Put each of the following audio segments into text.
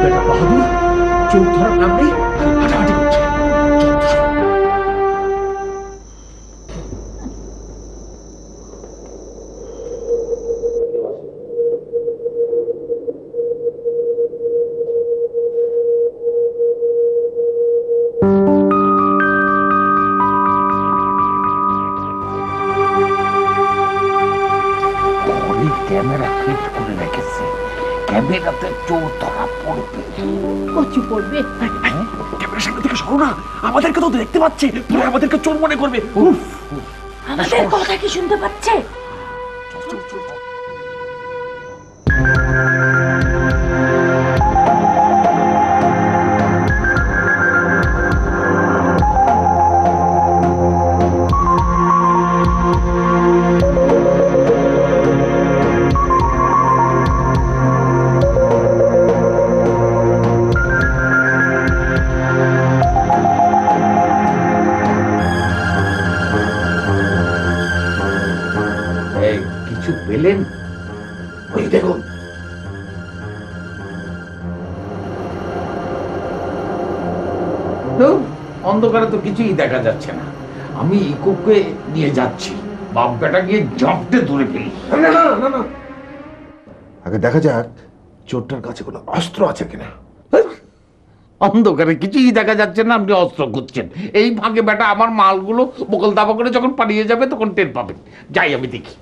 বেটা বাহাদুর চোখ ধরার নাম নেই, হাঁটাহাঁটি করছে। ক্যামেরা ফিট করে রেখেছে, ক্যামেরাতে চোর ধরা পড়বে। কচু পড়বে। ক্যামেরার সামনে থেকে সরো না, আমাদেরকে তো দেখতে পাচ্ছে, পুরো আমাদেরকে চোর মনে করবে। আমাদের কথা কি শুনতে পাচ্ছে? কিছু পেলেন? ওই দেখুন, অন্ধকারে তো কিছুই দেখা যাচ্ছে না। আমি ইকোকে নিয়ে যাচ্ছি, বাপ বেটা গিয়ে জব্দে ধরে ফেলি। না না না না, আগে দেখা যাক চোরটার কাছে কোনো অস্ত্র আছে কিনা। অন্ধকারে কিছুই দেখা যাচ্ছে না, আপনি অস্ত্র খুঁজছেন। এই ভাগে বেটা আমার মালগুলো বকল দাবা করে যখন পালিয়ে যাবে তখন টের পাবেন। যাই আমি দেখি।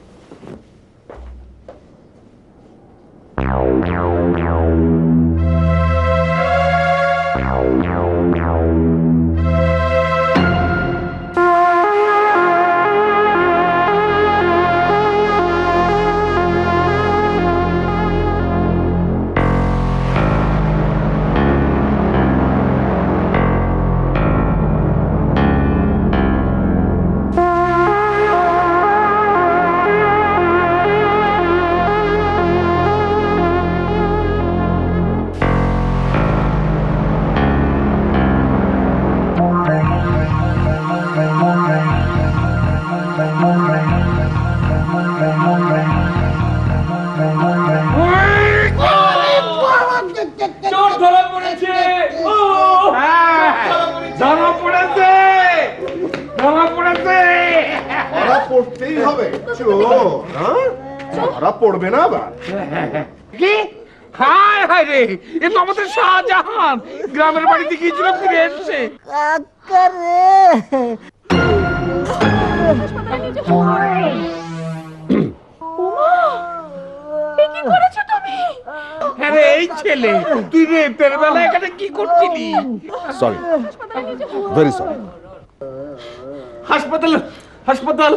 পড়তেই হবে, ধরা পড়বে না আবার। কি? হায় হায় রে, এ তো আমাদের শাহজাহান গ্রামের বাড়িতে গিয়েছিল, ফিরে এসছে। হ্যাঁ রে, এই ছেলে, তুই রেতের বেলা এখানে কি করছিলি? Sorry, very sorry. হাসপাতাল, হাসপাতাল।